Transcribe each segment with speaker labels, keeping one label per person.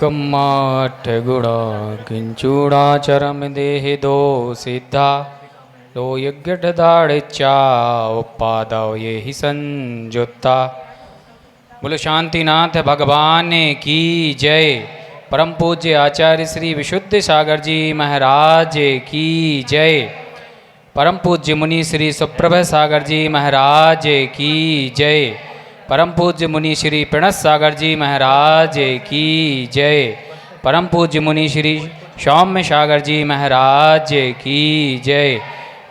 Speaker 1: एकमाठ गुणा किंचूड़ाचरम देहि दो सिद्धा लो यज्ञदाड़िचा उपादव ये ही संजुत्ता। बोलो शांतिनाथ भगवान की जय। परम पूज्य आचार्य श्री विशुद्ध सागर जी महाराज की जय। परम पूज्य मुनि श्री सुप्रभ सागर जी महाराज की जय। परम पूज्य मुनि श्री प्रणत सागर जी महाराज की जय। परम पूज्य मुनि श्री सौम्य सागर जी महाराज की जय।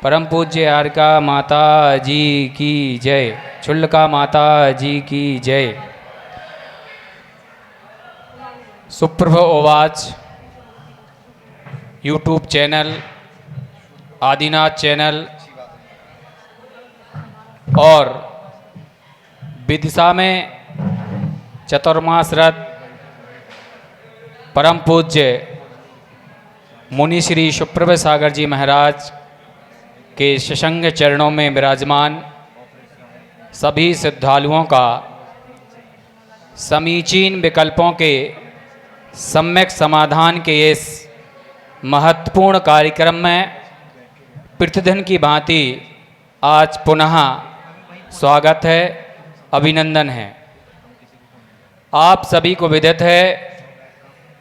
Speaker 1: परम पूज्य आर्का माता जी की जय। छुल्का माता जी की जय। सुप्रभ ओवाच यूट्यूब चैनल, आदिनाथ चैनल और विदिशा में चतुर्मास रथ परम पूज्य मुनि श्री सुप्रभ सागर जी महाराज के सशंग चरणों में विराजमान सभी श्रद्धालुओं का समीचीन विकल्पों के सम्यक समाधान के इस महत्वपूर्ण कार्यक्रम में प्रतिदिन की भांति आज पुनः स्वागत है, अभिनंदन है। आप सभी को विदित है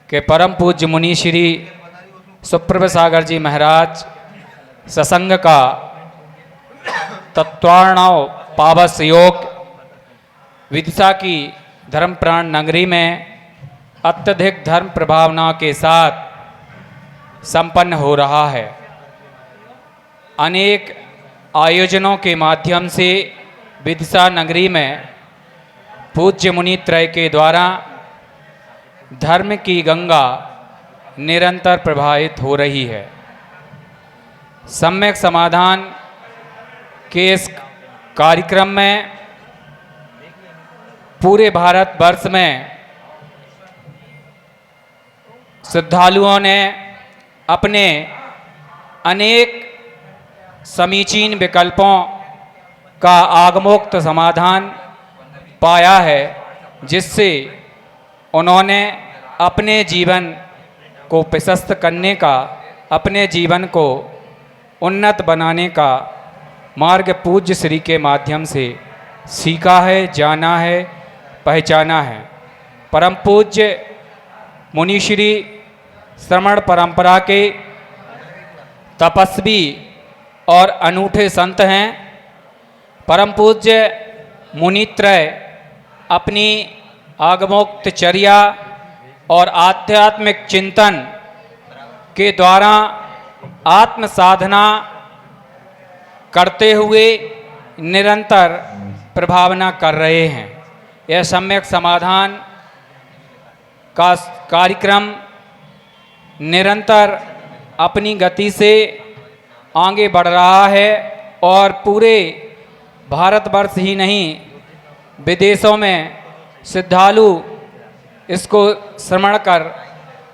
Speaker 1: कि परम पूज्य मुनि श्री सुप्रभ सागर जी महाराज सत्संग का तत्वार्णव पावस योग विदिशा की धर्मप्राण नगरी में अत्यधिक धर्म प्रभावना के साथ संपन्न हो रहा है। अनेक आयोजनों के माध्यम से विदिशा नगरी में पूज्य मुनि त्रय के द्वारा धर्म की गंगा निरंतर प्रवाहित हो रही है। सम्यक समाधान के इस कार्यक्रम में पूरे भारतवर्ष में श्रद्धालुओं ने अपने अनेक समीचीन विकल्पों का आगमोक्त समाधान पाया है, जिससे उन्होंने अपने जीवन को प्रशस्त करने का, अपने जीवन को उन्नत बनाने का मार्ग पूज्य श्री के माध्यम से सीखा है, जाना है, पहचाना है। परम पूज्य मुनि श्री श्रमण परंपरा के तपस्वी और अनूठे संत हैं। परम पूज्य मुनित्रय अपनी आगमोक्त चर्या और आध्यात्मिक चिंतन के द्वारा आत्म साधना करते हुए निरंतर प्रभावना कर रहे हैं। यह सम्यक समाधान का कार्यक्रम निरंतर अपनी गति से आगे बढ़ रहा है और पूरे भारतवर्ष ही नहीं, विदेशों में श्रद्धालु इसको श्रवण कर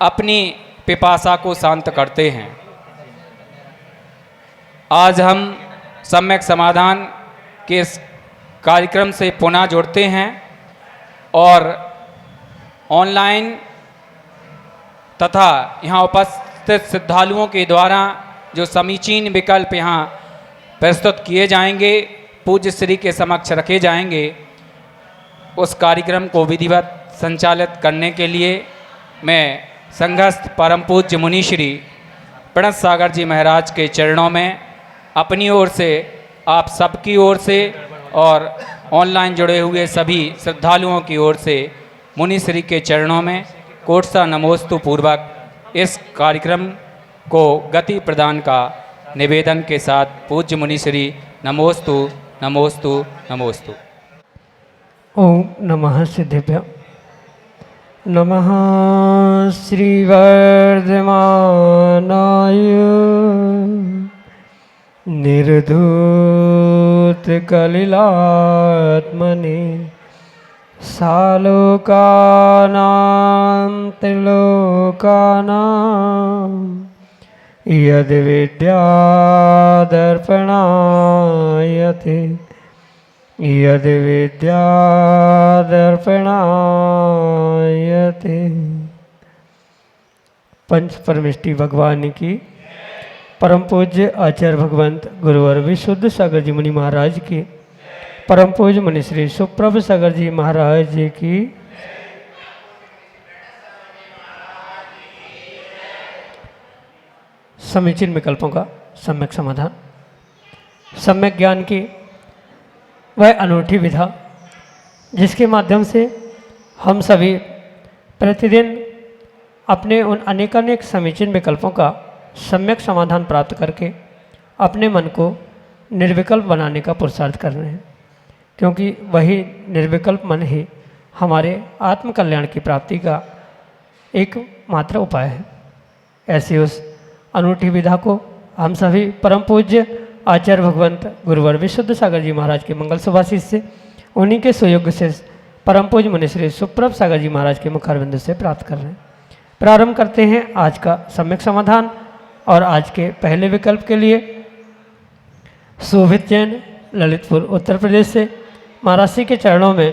Speaker 1: अपनी पिपासा को शांत करते हैं। आज हम सम्यक समाधान के इस कार्यक्रम से पुनः जुड़ते हैं और ऑनलाइन तथा यहाँ उपस्थित श्रद्धालुओं के द्वारा जो समीचीन विकल्प यहाँ प्रस्तुत किए जाएंगे, पूज्य श्री के समक्ष रखे जाएंगे, उस कार्यक्रम को विधिवत संचालित करने के लिए मैं संघस्थ परम पूज्य मुनि श्री प्रणत सागर जी महाराज के चरणों में अपनी ओर से, आप सबकी ओर से और ऑनलाइन जुड़े हुए सभी श्रद्धालुओं की ओर से मुनि श्री के चरणों में कोटसा नमोस्तु पूर्वक इस कार्यक्रम को गति प्रदान का निवेदन के साथ पूज्य मुनि श्री नमोस्तु नमोस्तु नमोस्तु।
Speaker 2: ओम नमः सिद्धेभ्य। नमः श्रीवर्धमानाय निर्धूत कलिलात्मने सालोकानां त्रिलोकानां यद् विद्यादर्पणायते यद् विद्यादर्पणायते पंच परमेष्टि भगवान की, परम पूज्य आचार्य भगवंत गुरुवर विशुद्ध सागर जी मुनि महाराज की, परम पूज्य मुनि श्री सुप्रभ सागर जी महाराज जी की, समीचीन विकल्पों का सम्यक समाधान। सम्यक ज्ञान की वह अनूठी विधा जिसके माध्यम से हम सभी प्रतिदिन अपने उन अनेकानेक समीचीन विकल्पों का सम्यक समाधान प्राप्त करके अपने मन को निर्विकल्प बनाने का पुरुषार्थ कर रहे हैं, क्योंकि वही निर्विकल्प मन ही हमारे आत्म कल्याण की प्राप्ति का एकमात्र उपाय है। ऐसी उस अनूठी विधा को हम सभी परम पूज्य आचार्य भगवंत गुरुवर विशुद्ध सागर जी महाराज के मंगल सुभाषित से, उन्हीं के सुयोग से परम पूज्य मुनि श्री सुप्रभ सागर जी महाराज के मुखारविंद से प्राप्त कर रहे हैं। प्रारंभ करते हैं आज का सम्यक समाधान। और आज के पहले विकल्प के लिए शोभित जैन ललितपुर उत्तर प्रदेश से महाराज जी के चरणों में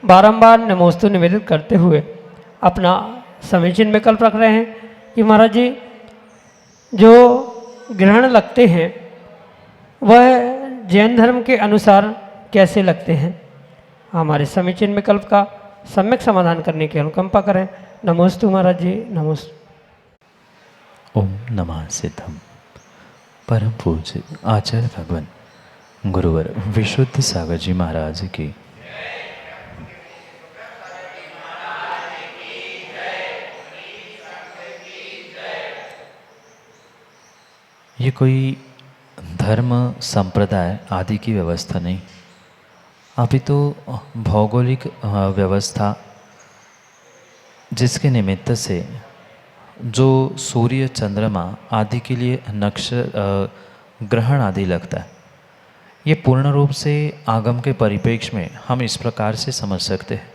Speaker 2: बारंबार नमोस्तु निवेदित करते हुए अपना समीचीन विकल्प रख रहे हैं कि महाराज जी जो ग्रहण लगते हैं वह जैन धर्म के अनुसार कैसे लगते हैं। हमारे समीचीन विकल्प का सम्यक समाधान करने की अनुकंपा करें। नमोस्तु महाराज जी, नमोस्तु।
Speaker 3: ओम नमः सिद्धम। परम पूज्य आचार्य भगवान गुरुवर विशुद्ध सागर जी महाराज की। ये कोई धर्म संप्रदाय आदि की व्यवस्था नहीं, अभी तो भौगोलिक व्यवस्था जिसके निमित्त से जो सूर्य चंद्रमा आदि के लिए ग्रहण आदि लगता है, ये पूर्ण रूप से आगम के परिप्रेक्ष्य में हम इस प्रकार से समझ सकते हैं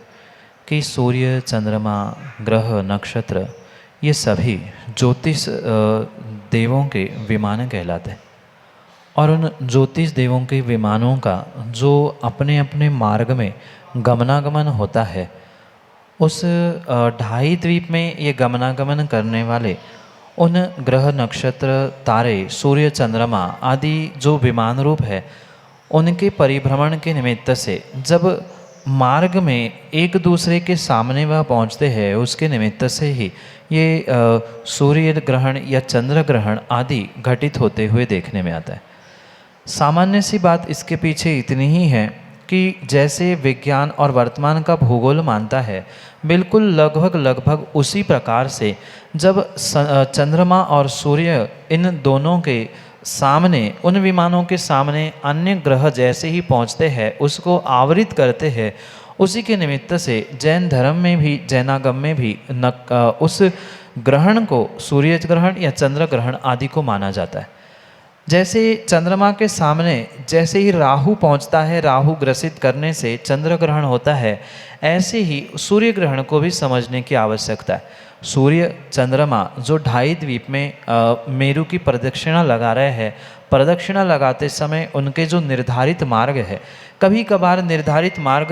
Speaker 3: कि सूर्य चंद्रमा ग्रह नक्षत्र ये सभी ज्योतिष देवों के विमान कहलाते हैं। और उन ज्योतिष देवों के विमानों का जो अपने अपने मार्ग में गमनागमन होता है, उस ढाई द्वीप में ये गमनागमन करने वाले उन ग्रह नक्षत्र तारे सूर्य चंद्रमा आदि जो विमान रूप है, उनके परिभ्रमण के निमित्त से जब मार्ग में एक दूसरे के सामने वह पहुंचते हैं, उसके निमित्त से ही ये सूर्य ग्रहण या चंद्र ग्रहण आदि घटित होते हुए देखने में आता है। सामान्य सी बात इसके पीछे इतनी ही है कि जैसे विज्ञान और वर्तमान का भूगोल मानता है, बिल्कुल लगभग उसी प्रकार से जब चंद्रमा और सूर्य इन दोनों के सामने, उन विमानों के सामने अन्य ग्रह जैसे ही पहुंचते हैं, उसको आवृत करते हैं, उसी के निमित्त से जैन धर्म में भी, जैनागम में भी उस ग्रहण को सूर्य ग्रहण या चंद्र ग्रहण आदि को माना जाता है। जैसे चंद्रमा के सामने जैसे ही राहु पहुंचता है, राहु ग्रसित करने से चंद्र ग्रहण होता है, ऐसे ही सूर्य ग्रहण को भी समझने की आवश्यकता है। सूर्य चंद्रमा जो ढाई द्वीप में मेरु की प्रदक्षिणा लगा रहे हैं, प्रदक्षिणा लगाते समय उनके जो निर्धारित मार्ग है, कभी कभार निर्धारित मार्ग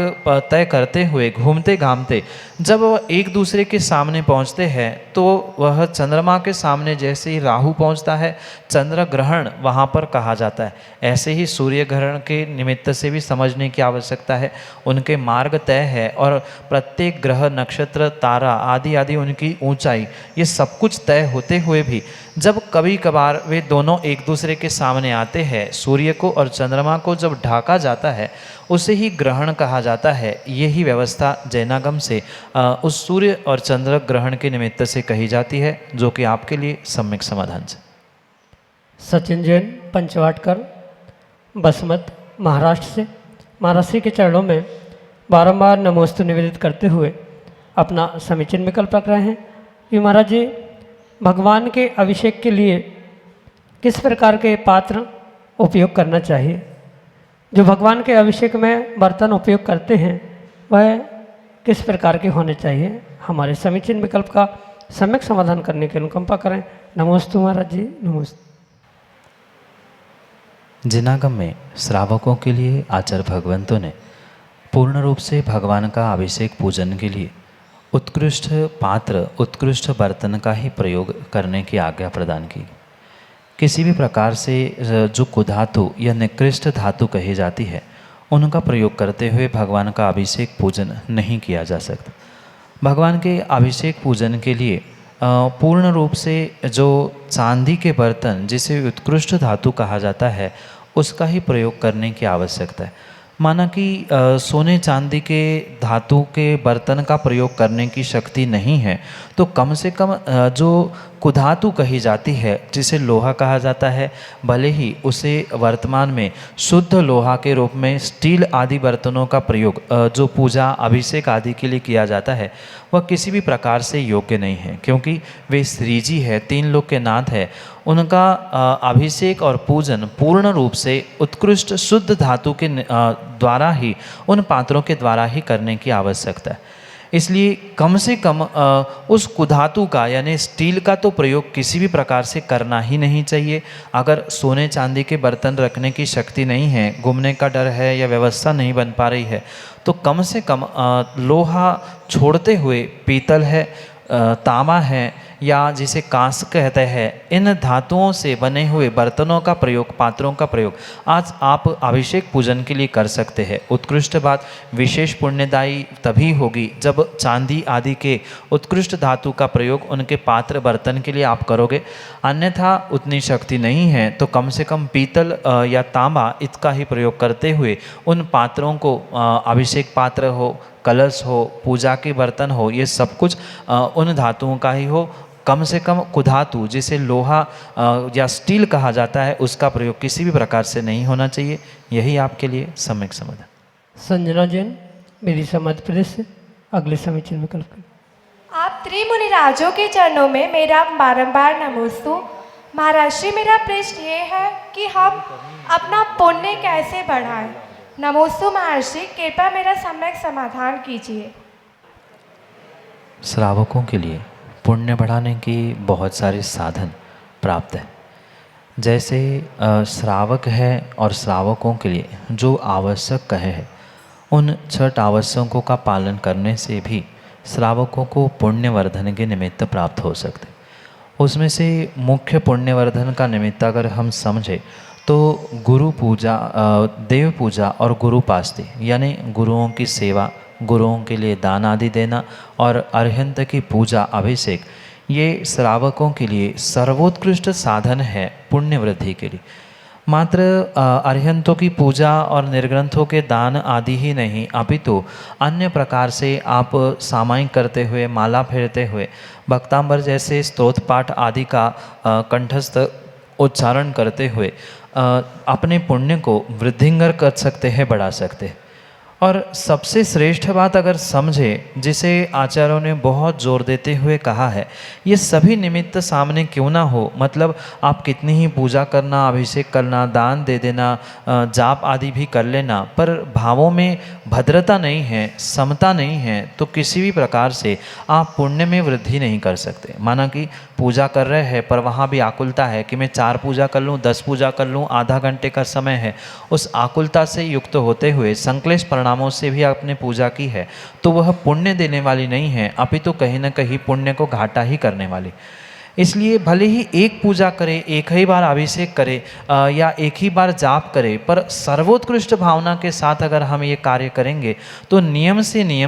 Speaker 3: तय करते हुए घूमते घामते जब वह एक दूसरे के सामने पहुंचते हैं, तो वह चंद्रमा के सामने जैसे ही राहु पहुंचता है, चंद्र ग्रहण वहाँ पर कहा जाता है। ऐसे ही सूर्य ग्रहण के निमित्त से भी समझने की आवश्यकता है। उनके मार्ग तय है और प्रत्येक ग्रह नक्षत्र तारा आदि आदि उनकी ऊंचाई, ये सब कुछ तय होते हुए भी जब कभी कभार वे दोनों एक दूसरे के सामने आते हैं, सूर्य को और चंद्रमा को जब ढाका जाता है, उसे ही ग्रहण कहा जाता है। यही व्यवस्था जैनागम से उस सूर्य और चंद्र ग्रहण के निमित्त से कही जाती है, जो कि आपके लिए सम्यक समाधान से।
Speaker 2: सचिन जैन पंचवाटकर बसमत महाराष्ट्र से महाराष्ट्र के चरणों में बारंबार नमोस्तु निवेदित करते हुए अपना समीचीन विकल्प रख रहे हैं कि महाराज जी भगवान के अभिषेक के लिए किस प्रकार के पात्र उपयोग करना चाहिए। जो भगवान के अभिषेक में बर्तन उपयोग करते हैं वह किस प्रकार के होने चाहिए। हमारे समीचीन विकल्प का सम्यक समाधान करने की अनुकंपा करें। नमोस्तु महाराज जी, नमोस्तु।
Speaker 3: जिनागम में श्रावकों के लिए आचार्य भगवंतों ने पूर्ण रूप से भगवान का अभिषेक पूजन के लिए उत्कृष्ट पात्र उत्कृष्ट बर्तन का ही प्रयोग करने की आज्ञा प्रदान की। किसी भी प्रकार से जो कुधातु या निकृष्ट धातु कही जाती है उनका प्रयोग करते हुए भगवान का अभिषेक पूजन नहीं किया जा सकता। भगवान के अभिषेक पूजन के लिए पूर्ण रूप से जो चांदी के बर्तन जिसे उत्कृष्ट धातु कहा जाता है उसका ही प्रयोग करने की आवश्यकता है। माना कि सोने चांदी के धातु के बर्तन का प्रयोग करने की शक्ति नहीं है तो कम से कम जो कुधातु कही जाती है जिसे लोहा कहा जाता है, भले ही उसे वर्तमान में शुद्ध लोहा के रूप में स्टील आदि बर्तनों का प्रयोग जो पूजा अभिषेक आदि के लिए किया जाता है वह किसी भी प्रकार से योग्य नहीं है, क्योंकि वे श्री जी है, तीन लोक के नाथ है। उनका अभिषेक और पूजन पूर्ण रूप से उत्कृष्ट शुद्ध धातु के द्वारा ही, उन पात्रों के द्वारा ही करने की आवश्यकता है। इसलिए कम से कम उस कुधातु का यानी स्टील का तो प्रयोग किसी भी प्रकार से करना ही नहीं चाहिए। अगर सोने चांदी के बर्तन रखने की शक्ति नहीं है, घूमने का डर है या व्यवस्था नहीं बन पा रही है तो कम से कम लोहा छोड़ते हुए पीतल है, तांबा है या जिसे कांस कहते हैं, इन धातुओं से बने हुए बर्तनों का प्रयोग, पात्रों का प्रयोग आज आप अभिषेक पूजन के लिए कर सकते हैं। उत्कृष्ट बात विशेष पुण्यदायी तभी होगी जब चांदी आदि के उत्कृष्ट धातु का प्रयोग उनके पात्र बर्तन के लिए आप करोगे। अन्यथा उतनी शक्ति नहीं है तो कम से कम पीतल या तांबा इसका ही प्रयोग करते हुए उन पात्रों को, अभिषेक पात्र हो, कलश हो, पूजा के बर्तन हो, ये सब कुछ उन धातुओं का ही हो। कम से कम कुधातु जिसे लोहा या स्टील कहा जाता है उसका प्रयोग किसी भी प्रकार से नहीं होना चाहिए। यही आपके लिए सम्यक समाधान।
Speaker 2: संजना जैन, विदिशा मध्य प्रदेश से। अगले समीचीन विकल्प।
Speaker 4: आप त्रिमुनि राजों के चरणों में मेरा बारंबार नमोस्तु। महाराष्ट्री, मेरा प्रश्न ये है कि हम अपना पुण्य कैसे बढ़ाएं? नमोस्तु महर्षि, कृपया मेरा सम्यक समाधान कीजिए।
Speaker 3: श्रावकों के लिए पुण्य बढ़ाने की बहुत सारे साधन प्राप्त है। जैसे श्रावक है और श्रावकों के लिए जो आवश्यक कहे है उन 6 आवश्यकों का पालन करने से भी श्रावकों को पुण्यवर्धन के निमित्त प्राप्त हो सकते। उसमें से मुख्य पुण्यवर्धन का निमित्त अगर हम समझे तो गुरु पूजा, देव पूजा और गुरुपास्ति यानी गुरुओं की सेवा, गुरुओं के लिए दान आदि देना और अरहंत की पूजा, अभिषेक, ये श्रावकों के लिए सर्वोत्कृष्ट साधन है पुण्य वृद्धि के लिए। मात्र अरहंतों की पूजा और निर्ग्रंथों के दान आदि ही नहीं, अपितु अन्य प्रकार से आप सामायिक करते हुए, माला फेरते हुए, भक्तांबर जैसे स्तोत्र पाठ आदि का कंठस्थ उच्चारण करते हुए अपने पुण्य को वृद्धिंगर कर सकते हैं, बढ़ा सकते हैं। और सबसे श्रेष्ठ बात अगर समझे, जिसे आचार्यों ने बहुत जोर देते हुए कहा है, ये सभी निमित्त सामने क्यों ना हो, मतलब आप कितनी ही पूजा करना, अभिषेक करना, दान दे देना, जाप आदि भी कर लेना, पर भावों में भद्रता नहीं है, समता नहीं है तो किसी भी प्रकार से आप पुण्य में वृद्धि नहीं कर सकते। माना कि पूजा कर रहे हैं पर वहाँ भी आकुलता है कि मैं 4 पूजा कर लूँ, 10 पूजा कर लूँ, आधा घंटे का समय है, उस आकुलता से युक्त होते हुए संक्लेश परिणामों से भी आपने पूजा की है तो वह पुण्य देने वाली नहीं है, अपितु कहीं न कहीं पुण्य को घाटा ही करने वाली। इसलिए भले ही एक पूजा करे, एक ही बार अभिषेक करे या एक ही बार जाप करे, पर सर्वोत्कृष्ट भावना के साथ अगर हम ये कार्य करेंगे तो नियम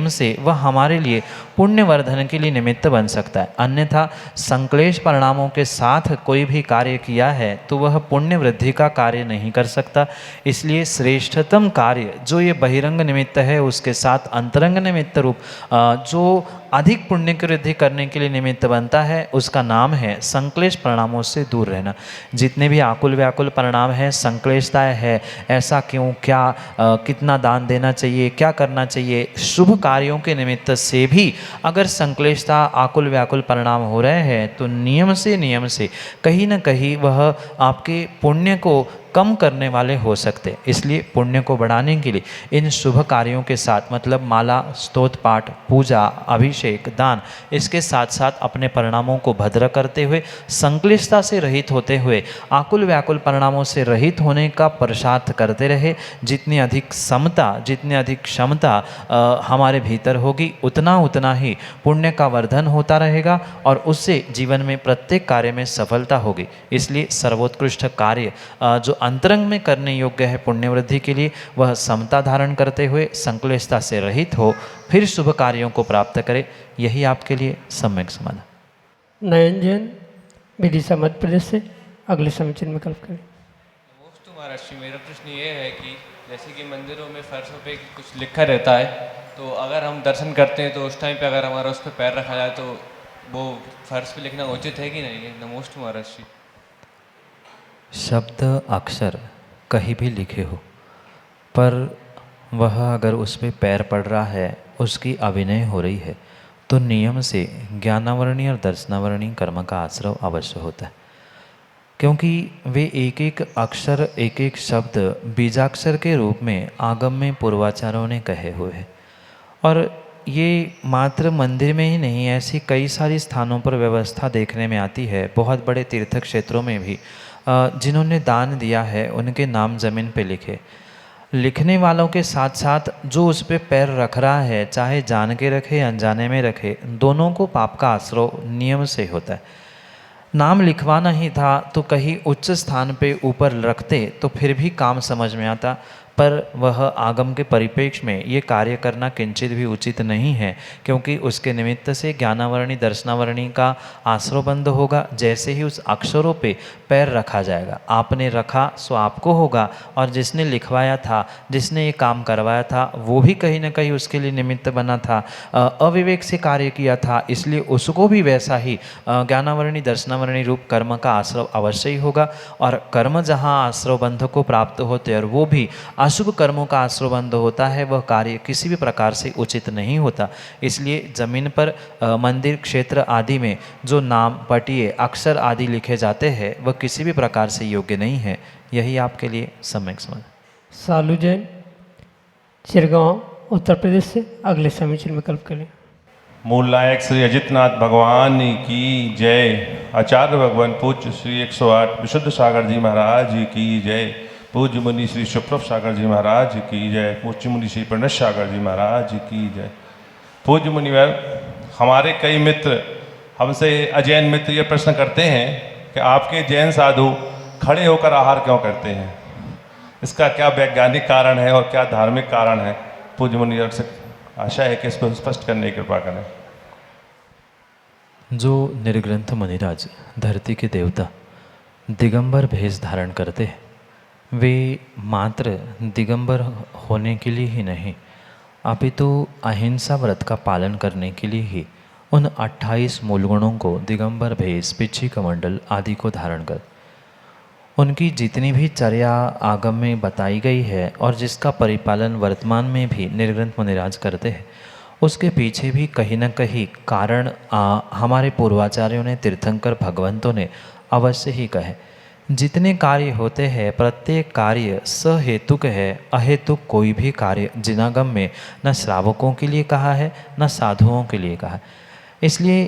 Speaker 3: से वह हमारे लिए पुण्यवर्धन के लिए निमित्त बन सकता है। अन्यथा संक्लेश परिणामों के साथ कोई भी कार्य किया है तो वह पुण्य वृद्धि का कार्य नहीं कर सकता। इसलिए श्रेष्ठतम कार्य जो ये बहिरंग निमित्त है उसके साथ अंतरंग निमित्त रूप जो अधिक पुण्य की वृद्धि करने के लिए निमित्त बनता है उसका नाम है संक्लेश परिणामों से दूर रहना। जितने भी आकुल व्याकुल परिणाम है, संक्लेशताएं है, ऐसा क्यों, क्या, कितना दान देना चाहिए, क्या करना चाहिए, शुभ कार्यों के निमित्त से भी अगर संक्लेशता, आकुल व्याकुल परिणाम हो रहे हैं तो नियम से कहीं न कहीं वह आपके पुण्य को कम करने वाले हो सकते। इसलिए पुण्य को बढ़ाने के लिए इन शुभ कार्यों के साथ मतलब माला, स्तोत्र पाठ, पूजा, अभिषेक, दान, इसके साथ साथ अपने परिणामों को भद्र करते हुए, संक्लिष्टता से रहित होते हुए, आकुल व्याकुल परिणामों से रहित होने का पुरुषार्थ करते रहे। जितनी अधिक समता, जितनी अधिक क्षमता हमारे भीतर होगी, उतना उतना ही पुण्य का वर्धन होता रहेगा और उससे जीवन में प्रत्येक कार्य में सफलता होगी। इसलिए सर्वोत्कृष्ट कार्य जो अंतरंग में करने योग्य है पुण्य वृद्धि के लिए, वह समता धारण करते हुए संक्लिष्टता से रहित हो, फिर शुभ कार्यों को प्राप्त करे। यही आपके लिए सम्यक समाधान।
Speaker 2: नयन जैन विदिशा मध्य प्रदेश से अगले समीचीन में कल्प करें।
Speaker 5: नमोस्तु महाराष्ट्री, मेरा प्रश्न ये है कि जैसे कि मंदिरों में फर्शों पे कुछ लिखा रहता है, तो अगर हम दर्शन करते हैं तो उस टाइम पे अगर हमारा उस पर पैर रखा जाए तो वो फर्श पे लिखना उचित है कि नहीं है? नमोस्तु महाराष्ट्री।
Speaker 3: शब्द अक्षर कहीं भी लिखे हो, पर वह अगर उस पर पैर पड़ रहा है, उसकी अभिनय हो रही है, तो नियम से ज्ञानावरणी और दर्शनावरणी कर्म का आश्रय अवश्य होता है। क्योंकि वे एक एक अक्षर, एक एक शब्द बीजाक्षर के रूप में आगम में पूर्वाचार्यों ने कहे हुए हैं। और ये मात्र मंदिर में ही नहीं, ऐसी कई सारी स्थानों पर व्यवस्था देखने में आती है। बहुत बड़े तीर्थ क्षेत्रों में भी जिन्होंने दान दिया है उनके नाम ज़मीन पे लिखे। लिखने वालों के साथ साथ जो उस पर पैर रख रहा है, चाहे जान के रखे अनजाने में रखे, दोनों को पाप का आश्रय नियम से होता है। नाम लिखवाना ही था तो कहीं उच्च स्थान पे ऊपर रखते तो फिर भी काम समझ में आता, पर वह आगम के परिप्रेक्ष्य में ये कार्य करना किंचित भी उचित नहीं है, क्योंकि उसके निमित्त से ज्ञानावरणी दर्शनावरणी का आश्रय बंद होगा। जैसे ही उस अक्षरों पे पैर रखा जाएगा, आपने रखा सो आपको होगा, और जिसने लिखवाया था, जिसने ये काम करवाया था, वो भी कहीं ना कहीं उसके लिए निमित्त बना था, अविवेक से कार्य किया था, इसलिए उसको भी वैसा ही ज्ञानावरणी दर्शनावरणी रूप कर्म का आश्रय अवश्य ही होगा। और कर्म जहाँ आश्रय बंध को प्राप्त होते हैं और वो भी अशुभ कर्मों का आश्रय बंध होता है, वह कार्य किसी भी प्रकार से उचित नहीं होता। इसलिए जमीन पर मंदिर क्षेत्र आदि में जो नाम, पटिए, अक्षर आदि लिखे जाते हैं, वह किसी भी प्रकार से योग्य नहीं है। यही आपके लिए सम्यक समाधान।
Speaker 2: सालू जैन चिरगांव उत्तर प्रदेश से अगले समीचीन में कल्प करें।
Speaker 6: मूल नायक श्री अजितनाथ भगवान की जय। आचार्य भगवान पूज्य श्री 108 विशुद्ध सागर जी महाराज की जय। पूज्य मुनि श्री सुप्रभ सागर जी महाराज की जय। पूज्य मुनि श्री प्रणत सागर जी महाराज की जय। पूज्य मुनिवर, हमारे कई मित्र हमसे अजैन मित्र ये प्रश्न करते हैं कि आपके जैन साधु खड़े होकर आहार क्यों करते हैं? इसका क्या वैज्ञानिक कारण है और क्या धार्मिक कारण है? पूज्य मुनिवर से आशा है कि इसको स्पष्ट करने की कृपा करें।
Speaker 3: जो निर्ग्रंथ मुनिराज, धरती के देवता, दिगंबर भेष धारण करते हैं, वे मात्र दिगंबर होने के लिए ही नहीं, अपितु अहिंसा व्रत का पालन करने के लिए ही उन 28 मूल गुणों को दिगंबर भेष, पिछी कमंडल आदि को धारण कर उनकी जितनी भी चर्या आगम में बताई गई है और जिसका परिपालन वर्तमान में भी निर्ग्रंथ मुनिराज करते हैं, उसके पीछे भी कहीं न कहीं कारण हमारे पूर्वाचार्यों ने, तीर्थंकर भगवंतों ने अवश्य ही कहे। जितने कार्य होते हैं, प्रत्येक कार्य सहेतुक है। अहेतुक कोई भी कार्य जिनागम में न श्रावकों के लिए कहा है, न साधुओं के लिए कहा है। इसलिए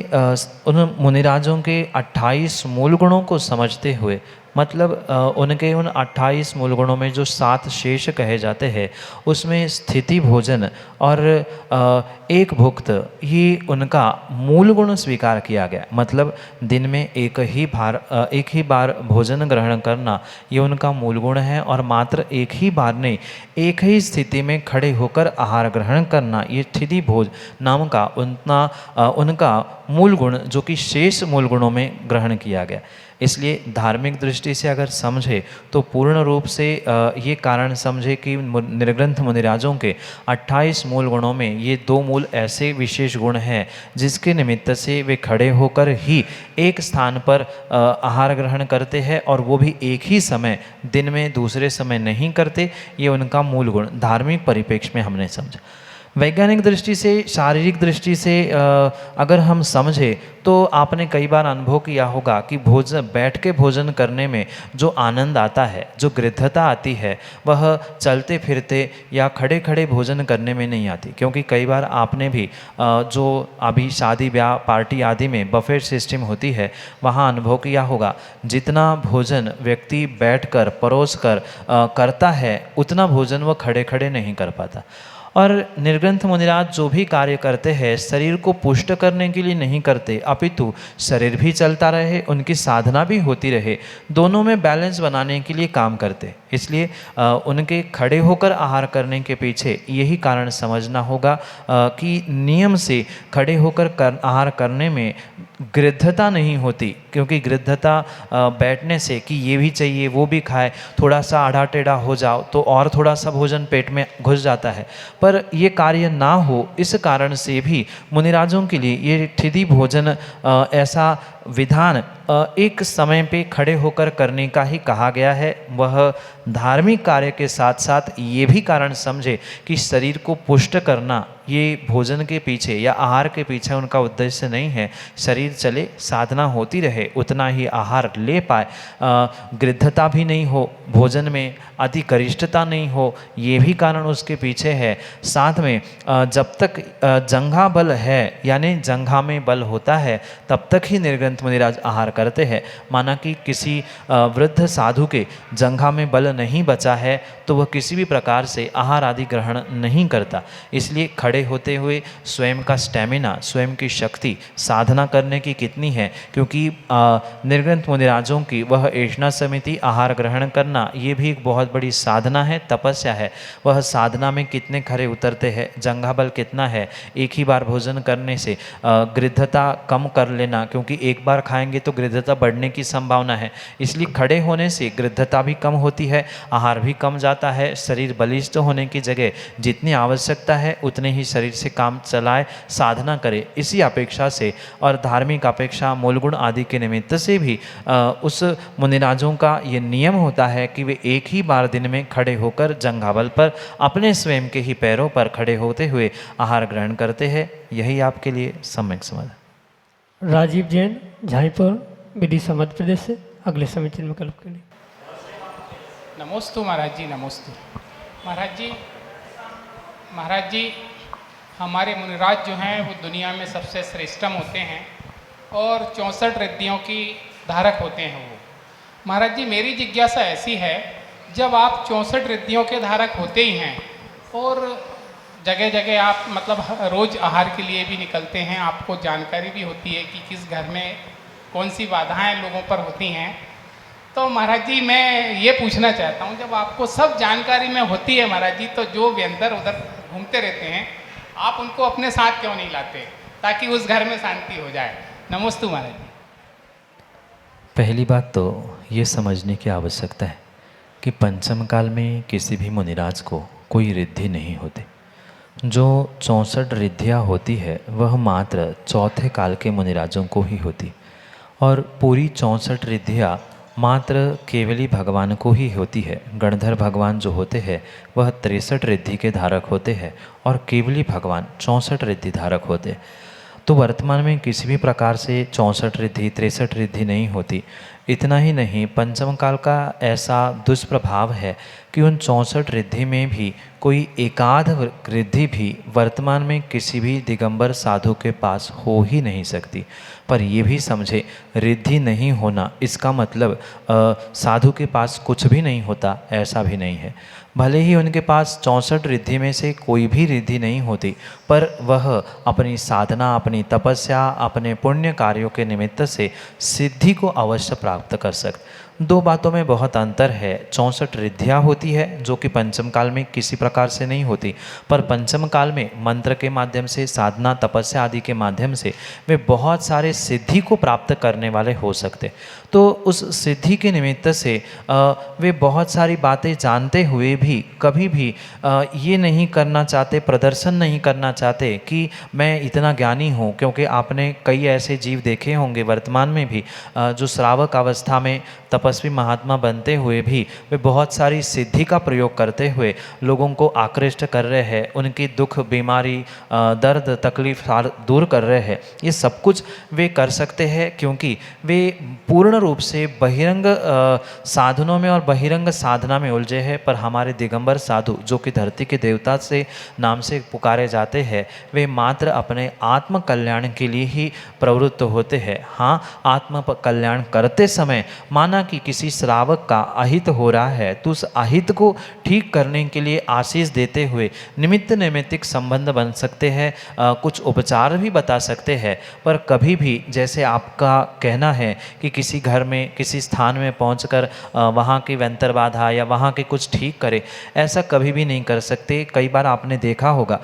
Speaker 3: उन मुनिराजों के 28 मूल गुणों को समझते हुए, मतलब उनके उन 28 मूल गुणों में जो 7 शेष कहे जाते हैं, उसमें स्थिति भोजन और एक भुक्त, ये उनका मूल गुण स्वीकार किया गया। मतलब दिन में एक ही बार भोजन ग्रहण करना, ये उनका मूल गुण है। और मात्र एक ही बार नहीं, एक ही स्थिति में खड़े होकर आहार ग्रहण करना, ये स्थिति भोज नाम का उनका मूल गुण, जो कि शेष मूल गुणों में ग्रहण किया गया। इसलिए धार्मिक दृष्टि से अगर समझे तो पूर्ण रूप से ये कारण समझे कि निर्ग्रंथ मुनिराजों के 28 मूल गुणों में ये 2 मूल ऐसे विशेष गुण हैं जिसके निमित्त से वे खड़े होकर ही एक स्थान पर आहार ग्रहण करते हैं, और वो भी एक ही समय, दिन में दूसरे समय नहीं करते। ये उनका मूल गुण धार्मिक परिप्रेक्ष्य में हमने समझा। वैज्ञानिक दृष्टि से, शारीरिक दृष्टि से अगर हम समझे तो आपने कई बार अनुभव किया होगा कि भोजन, बैठ के भोजन करने में जो आनंद आता है, जो गृद्धता आती है, वह चलते फिरते या खड़े खड़े भोजन करने में नहीं आती। क्योंकि कई बार आपने भी जो अभी शादी ब्याह पार्टी आदि में बफेट सिस्टम होती है वहाँ अनुभव किया होगा, जितना भोजन व्यक्ति बैठकर परोस कर करता है उतना भोजन वह खड़े खड़े नहीं कर पाता। और निर्ग्रंथ मुनिराज जो भी कार्य करते हैं शरीर को पुष्ट करने के लिए नहीं करते, अपितु शरीर भी चलता रहे, उनकी साधना भी होती रहे, दोनों में बैलेंस बनाने के लिए काम करते। इसलिए उनके खड़े होकर आहार करने के पीछे यही कारण समझना होगा कि नियम से खड़े होकर आहार करने में गृद्धता नहीं होती। क्योंकि गृद्धता बैठने से कि ये भी चाहिए वो भी खाए, थोड़ा सा आड़ा टेढ़ा हो जाओ तो और थोड़ा सा भोजन पेट में घुस जाता है, पर ये कार्य ना हो इस कारण से भी मुनिराजों के लिए ये ठिदी भोजन ऐसा विधान एक समय पे खड़े होकर करने का ही कहा गया है। वह धार्मिक कार्य के साथ साथ ये भी कारण समझे कि शरीर को पुष्ट करना ये भोजन के पीछे या आहार के पीछे उनका उद्देश्य नहीं है। शरीर चले, साधना होती रहे, उतना ही आहार ले पाए, गृद्धता भी नहीं हो, भोजन में अति गरिष्ठता नहीं हो, ये भी कारण उसके पीछे है। साथ में जब तक जंघा बल है यानी जंघा में बल होता है तब तक ही निर्ग्रंथ मुनिराज आहार करते हैं। माना कि किसी वृद्ध साधु के जंघा में बल नहीं बचा है तो वह किसी भी प्रकार से आहार आदि ग्रहण नहीं करता। इसलिए खड़े होते हुए स्वयं का स्टैमिना, स्वयं की शक्ति साधना करने की कितनी है, क्योंकि निर्ग्रंथ मुनिराजों की वह ऐष्णा समिति आहार ग्रहण करना ये भी एक बहुत बड़ी साधना है, तपस्या है। वह साधना में कितने खरे उतरते हैं, जंघा बल कितना है, एक ही बार भोजन करने से गृद्धता कम कर लेना, क्योंकि एक बार खाएंगे तो गृद्धता बढ़ने की संभावना है। इसलिए खड़े होने से गृद्धता भी कम होती है, आहार भी कम जाता है। शरीर बलिष्ठ होने की जगह जितनी आवश्यकता है उतने ही शरीर से काम चलाए, साधना करे। इसी अपेक्षा से और धार्मिक अपेक्षा, मूलगुण आदि के निमित्त से भी उस मुनिराजों का ये नियम होता है कि वे एक ही बार दिन में खड़े होकर जंघाबल पर अपने स्वयं के ही पैरों पर खड़े होते हुए आहार ग्रहण करते हैं। यही आपके लिए सम्यक समाधान।
Speaker 2: राजीव जैन, झाईपुर, विदिशा मध्य प्रदेश से अगले समिति में विकल्प के लिए।
Speaker 7: नमोस्तु महाराज जी, नमोस्तु महाराज जी हमारे मुनिराज जो हैं वो दुनिया में सबसे श्रेष्ठम होते हैं और 64 रिद्धियों की धारक होते हैं वो। महाराज जी मेरी जिज्ञासा ऐसी है, जब आप 64 रिद्धियों के धारक होते ही हैं और जगह जगह आप मतलब रोज़ आहार के लिए भी निकलते हैं, आपको जानकारी भी होती है कि किस घर में कौन सी बाधाएं लोगों पर होती हैं, तो महाराज जी मैं ये पूछना चाहता हूँ, जब आपको सब जानकारी में होती है महाराज जी, तो जो व्यंतर उधर घूमते रहते हैं आप उनको अपने साथ क्यों नहीं लाते ताकि उस घर में शांति हो जाए। नमोस्तु महाराज जी।
Speaker 3: पहली बात तो ये समझने की आवश्यकता है कि पंचम काल में किसी भी मुनिराज को कोई रिद्धि नहीं होती। जो 64 रिद्धियाँ होती है वह मात्र चौथे काल के मुनिराजों को ही होती, और पूरी 64 रिद्धियाँ मात्र केवली भगवान को ही होती है। गणधर भगवान जो होते हैं वह 63 रिद्धि के धारक होते हैं और केवली भगवान 64 रिद्धि धारक होते हैं। तो वर्तमान में किसी भी प्रकार से 64 रिद्धि 63 रिद्धि नहीं होती। इतना ही नहीं, पंचम काल का ऐसा दुष्प्रभाव है कि उन 64 रिद्धि में भी कोई एकाध रिद्धि भी वर्तमान में किसी भी दिगंबर साधु के पास हो ही नहीं सकती। पर ये भी समझे, रिद्धि नहीं होना इसका मतलब साधु के पास कुछ भी नहीं होता, ऐसा भी नहीं है। भले ही उनके पास 64 रिद्धि में से कोई भी रिद्धि नहीं होती, पर वह अपनी साधना, अपनी तपस्या, अपने पुण्य कार्यों के निमित्त से सिद्धि को अवश्य प्राप्त कर सकते। दो बातों में बहुत अंतर है। 64 रिद्धियाँ होती है जो कि पंचम काल में किसी प्रकार से नहीं होती, पर पंचम काल में मंत्र के माध्यम से, साधना, तपस्या आदि के माध्यम से वे बहुत सारे सिद्धि को प्राप्त करने वाले हो सकते। तो उस सिद्धि के निमित्त से वे बहुत सारी बातें जानते हुए भी कभी भी ये नहीं करना चाहते, प्रदर्शन नहीं करना चाहते कि मैं इतना ज्ञानी हूँ। क्योंकि आपने कई ऐसे जीव देखे होंगे वर्तमान में भी जो श्रावक अवस्था में तपस्वी महात्मा बनते हुए भी वे बहुत सारी सिद्धि का प्रयोग करते हुए लोगों को आकृष्ट कर रहे हैं, उनकी दुख बीमारी दर्द तकलीफ दूर कर रहे हैं। ये सब कुछ वे कर सकते हैं क्योंकि वे पूर्ण रूप से बहिरंग साधनों में और बहिरंग साधना में उलझे हैं। पर हमारे दिगंबर साधु जो कि धरती के देवता से नाम से पुकारे जाते हैं, वे मात्र अपने आत्म कल्याण के लिए ही प्रवृत्त होते हैं। हाँ, आत्म कल्याण करते समय माना कि किसी श्रावक का अहित हो रहा है तो उस अहित को ठीक करने के लिए आशीष देते हुए निमित्त नैमित्तिक संबंध बन सकते हैं, कुछ उपचार भी बता सकते हैं। पर कभी भी जैसे आपका कहना है कि किसी घर में किसी स्थान में पहुंचकर वहाँ की व्यंतर बाधा या वहाँ के कुछ ठीक करे, ऐसा कभी भी नहीं कर सकते। कई बार आपने देखा होगा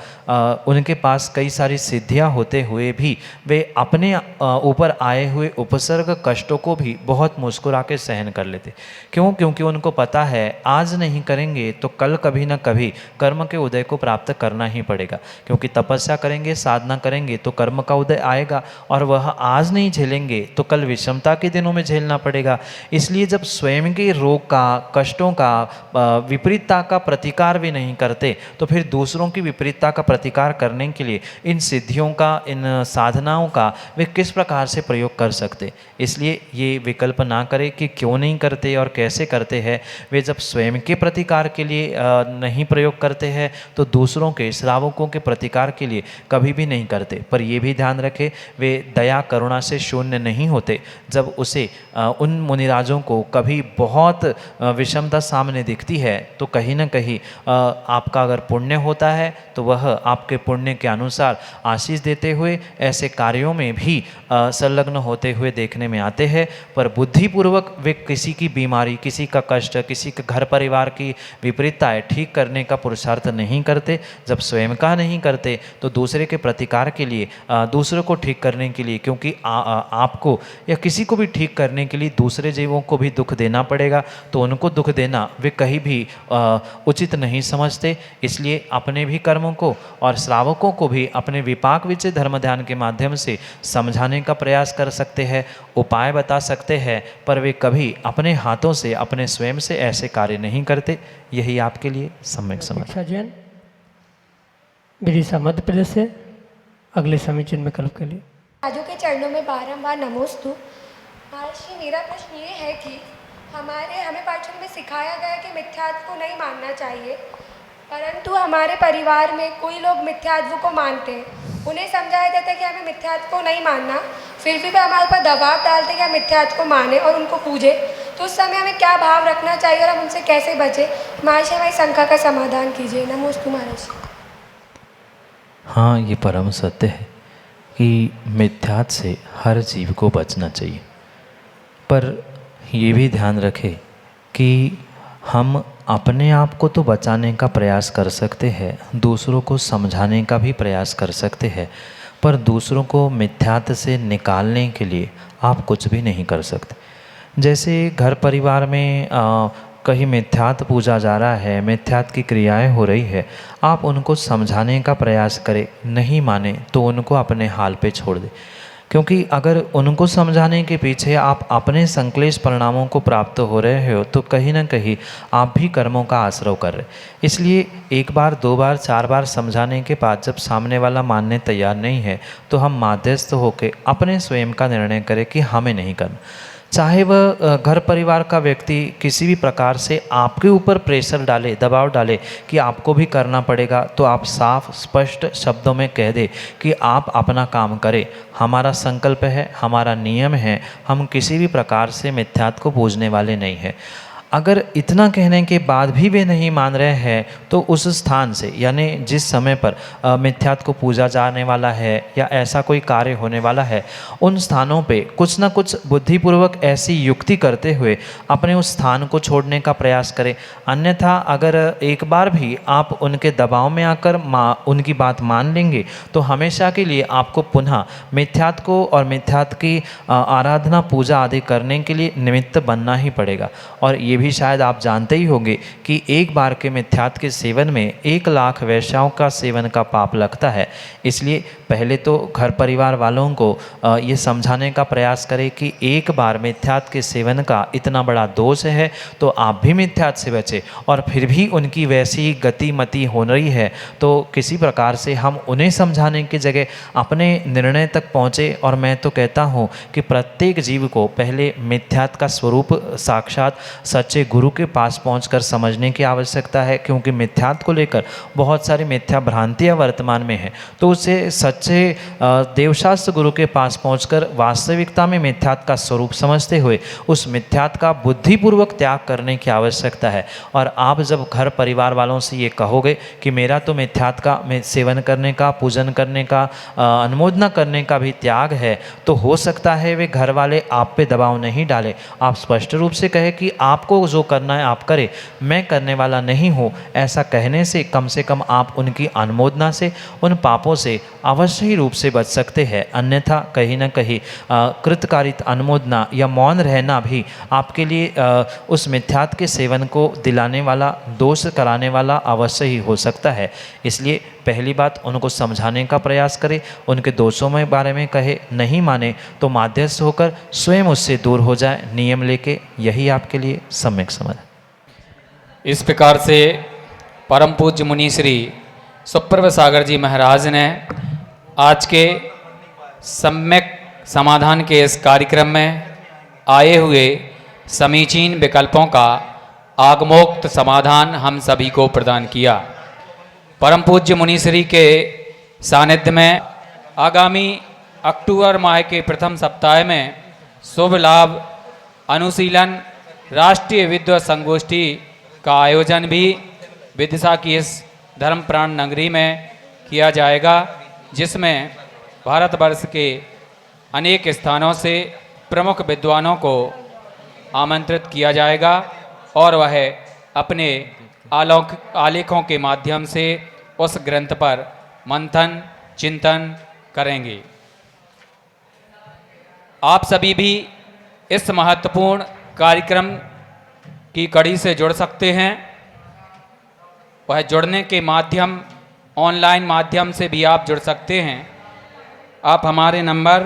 Speaker 3: उनके पास कई सारी सिद्धियाँ होते हुए भी वे अपने ऊपर आए हुए उपसर्ग कष्टों को भी बहुत मुस्कुरा के सहन कर लेते। क्यों? क्योंकि उनको पता है आज नहीं करेंगे तो कल कभी ना कभी कर्म के उदय को प्राप्त करना ही पड़ेगा। क्योंकि तपस्या करेंगे, साधना करेंगे तो कर्म का उदय आएगा और वह आज नहीं झेलेंगे तो कल विषमता के दिनों में झेलना पड़ेगा। इसलिए जब स्वयं के रोग का, कष्टों का, विपरीतता का प्रतिकार भी नहीं करते तो फिर दूसरों की विपरीतता का प्रतिकार करने के लिए इन सिद्धियों का, इन साधनाओं का वे किस प्रकार से प्रयोग कर सकते। इसलिए ये विकल्प ना करें कि क्यों नहीं करते और कैसे करते हैं। वे जब स्वयं के प्रतिकार के लिए नहीं प्रयोग करते हैं तो दूसरों के, श्रावकों के प्रतिकार के लिए कभी भी नहीं करते। पर ये भी ध्यान रखें, वे दया करुणा से शून्य नहीं होते। जब उसे उन मुनिराजों को कभी बहुत विषमता सामने दिखती है तो कहीं ना कहीं आपका अगर पुण्य होता है तो वह आपके पुण्य के अनुसार आशीष देते हुए ऐसे कार्यों में भी संलग्न होते हुए देखने में आते हैं। पर बुद्धिपूर्वक वे किसी की बीमारी, किसी का कष्ट, किसी के घर परिवार की विपरीतताएं ठीक करने का पुरुषार्थ नहीं करते। जब स्वयं का नहीं करते तो दूसरे के प्रतिकार के लिए, दूसरों को ठीक करने के लिए, क्योंकि आपको या किसी को भी ठीक करने के लिए दूसरे जीवों को भी दुख देना पड़ेगा, तो उनको दुख देना वे कहीं भी उचित नहीं समझते। इसलिए अपने भी कर्मों को और श्रावकों को भी अपने विपाक विचय धर्म ध्यान के माध्यम से समझाने का प्रयास कर सकते हैं, उपाय बता सकते हैं, पर वे कभी अपने हाथों से, अपने स्वयं से ऐसे कार्य नहीं करते। यही आपके लिए सम्यक समझ।
Speaker 2: दीक्षा जैन, विदिशा मध्य प्रदेश से, अगले समीचीन विकल्प के लिए।
Speaker 4: राजू के चरणों में बारंबार नमोस्तु। महर्षि, मेरा प्रश्न ये है कि हमें पाठशाला में सिखाया गया कि मिथ्यात्व को नहीं मानना चाहिए, परंतु हमारे परिवार में कोई लोग मिथ्यात्व को मानते हैं। उन्हें समझाया जाता है कि हमें मिथ्यात्व को नहीं मानना, फिर भी वे हमारे ऊपर दबाव डालते हैं कि हम मिथ्यात्व को माने और उनको पूजें। तो उस समय हमें क्या भाव रखना चाहिए और हम उनसे कैसे बचें? महर्षि, हमारी शंका का समाधान कीजिए। नमोस्तु महर्षि।
Speaker 3: हाँ, ये परम सत्य है कि मिथ्यात्व से हर जीव को बचना चाहिए। पर ये भी ध्यान रखें कि हम अपने आप को तो बचाने का प्रयास कर सकते हैं, दूसरों को समझाने का भी प्रयास कर सकते हैं, पर दूसरों को मिथ्यात्व से निकालने के लिए आप कुछ भी नहीं कर सकते। जैसे घर परिवार में कहीं मिथ्यात्व पूजा जा रहा है, मिथ्यात्व की क्रियाएं हो रही है, आप उनको समझाने का प्रयास करें, नहीं माने तो उनको अपने हाल पे छोड़ दें। क्योंकि अगर उनको समझाने के पीछे आप अपने संक्लेश परिणामों को प्राप्त हो रहे हो तो कहीं ना कहीं आप भी कर्मों का आश्रय कर रहे। इसलिए एक बार, दो बार, चार बार समझाने के बाद जब सामने वाला मानने तैयार नहीं है तो हम मध्यस्थ होकर अपने स्वयं का निर्णय करें कि हमें नहीं करना। चाहे वह घर परिवार का व्यक्ति किसी भी प्रकार से आपके ऊपर प्रेशर डाले, दबाव डाले कि आपको भी करना पड़ेगा, तो आप साफ स्पष्ट शब्दों में कह दे कि आप अपना काम करें, हमारा संकल्प है, हमारा नियम है, हम किसी भी प्रकार से मिथ्यात्व को पूजने वाले नहीं हैं। अगर इतना कहने के बाद भी वे नहीं मान रहे हैं तो उस स्थान से, यानी जिस समय पर मिथ्यात्व को पूजा जाने वाला है या ऐसा कोई कार्य होने वाला है, उन स्थानों पे कुछ ना कुछ बुद्धिपूर्वक ऐसी युक्ति करते हुए अपने उस स्थान को छोड़ने का प्रयास करें। अन्यथा अगर एक बार भी आप उनके दबाव में आकर उनकी बात मान लेंगे तो हमेशा के लिए आपको पुनः मिथ्यात्व को और मिथ्यात्व की आराधना, पूजा आदि करने के लिए निमित्त बनना ही पड़ेगा। और ये भी शायद आप जानते ही होंगे कि एक बार के मिथ्यात्व के सेवन में 1 लाख वेश्याओं का सेवन का पाप लगता है। इसलिए पहले तो घर परिवार वालों को ये समझाने का प्रयास करें कि एक बार मिथ्यात्व के सेवन का इतना बड़ा दोष है तो आप भी मिथ्यात्व से बचें। और फिर भी उनकी वैसी गतिमति हो रही है तो किसी प्रकार से हम उन्हें समझाने की जगह अपने निर्णय तक पहुँचे। और मैं तो कहता हूँ कि प्रत्येक जीव को पहले मिथ्यात्व का स्वरूप साक्षात सच्चे गुरु के पास पहुंचकर समझने की आवश्यकता है, क्योंकि मिथ्यात्व को लेकर बहुत सारी मिथ्या भ्रांतियां वर्तमान में हैं। तो उसे सच्चे देवशास्त्र गुरु के पास पहुंचकर वास्तविकता में मिथ्यात्व का स्वरूप समझते हुए उस मिथ्यात्व का बुद्धिपूर्वक त्याग करने की आवश्यकता है। और आप जब घर परिवार वालों से ये कहोगे कि मेरा तो मिथ्यात्व का सेवन करने का, पूजन करने का, अनुमोदना करने का भी त्याग है, तो हो सकता है वे घर वाले आप पे दबाव नहीं डाले। आप स्पष्ट रूप से कहे कि आपको जो करना है आप करें, मैं करने वाला नहीं हूँ। ऐसा कहने से कम आप उनकी अनुमोदना से, उन पापों से अवश्य ही रूप से बच सकते हैं। अन्यथा कहीं न कहीं कृतकारित अनुमोदना या मौन रहना भी आपके लिए उस मिथ्यात्व के सेवन को दिलाने वाला, दोष कराने वाला अवश्य ही हो सकता है। इसलिए पहली बात उनको समझाने का प्रयास करें, उनके दोषों में बारे में कहे, नहीं माने तो माध्यस्थ होकर स्वयं उससे दूर हो जाए नियम लेके। यही आपके लिए सम्यक समाधान।
Speaker 1: इस प्रकार से परम पूज्य मुनि श्री सुप्रभ सागर जी महाराज ने आज के सम्यक समाधान के इस कार्यक्रम में आए हुए समीचीन विकल्पों का आगमोक्त समाधान हम सभी को प्रदान किया। परम पूज्य मुनिश्री के सानिध्य में आगामी अक्टूबर माह के प्रथम सप्ताह में शुभ लाभ अनुशीलन राष्ट्रीय विद्वत संगोष्ठी का आयोजन भी विदिशा की इस धर्मप्राण नगरी में किया जाएगा, जिसमें भारतवर्ष के अनेक स्थानों से प्रमुख विद्वानों को आमंत्रित किया जाएगा और वह अपने आलेखों के माध्यम से उस ग्रंथ पर मंथन चिंतन करेंगे। आप सभी भी इस महत्वपूर्ण कार्यक्रम की कड़ी से जुड़ सकते हैं। वह जुड़ने के माध्यम ऑनलाइन माध्यम से भी आप जुड़ सकते हैं। आप हमारे नंबर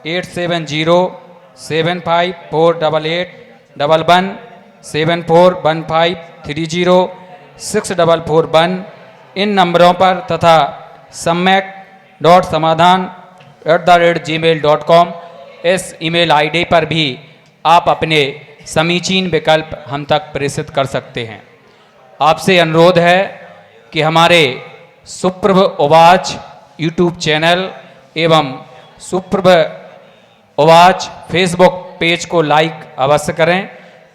Speaker 1: 8707548811 7415306441 इन नंबरों पर तथा सम्यक.समाधान@gmail.com इस ईमेल आईडी पर भी आप अपने समीचीन विकल्प हम तक प्रेषित कर सकते हैं। आपसे अनुरोध है कि हमारे सुप्रभ उवाच यूट्यूब चैनल एवं सुप्रभ उवाच फेसबुक पेज को लाइक अवश्य करें,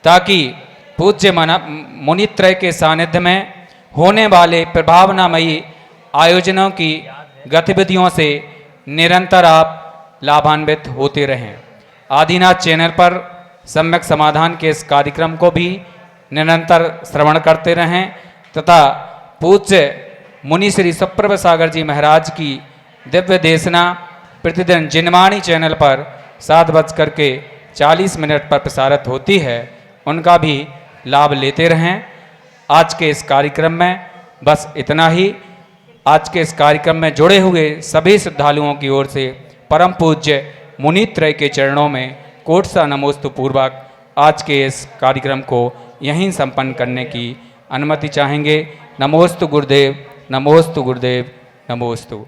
Speaker 1: ताकि पूज्य मुनित्रय के सानिध्य में होने वाले प्रभावनामयी आयोजनों की गतिविधियों से निरंतर आप लाभान्वित होते रहें। आदिनाथ चैनल पर सम्यक समाधान के इस कार्यक्रम को भी निरंतर श्रवण करते रहें तथा पूज्य मुनि श्री सुप्रभ सागर जी महाराज की दिव्य देशना प्रतिदिन जिनवाणी चैनल पर 7:40 पर प्रसारित होती है, उनका भी लाभ लेते रहें। आज के इस कार्यक्रम में बस इतना ही। आज के इस कार्यक्रम में जुड़े हुए सभी श्रद्धालुओं की ओर से परम पूज्य मुनित्रय के चरणों में कोट सा नमोस्तु पूर्वक आज के इस कार्यक्रम को यहीं संपन्न करने की अनुमति चाहेंगे। नमोस्तु गुरुदेव, नमोस्तु गुरुदेव, नमोस्तु।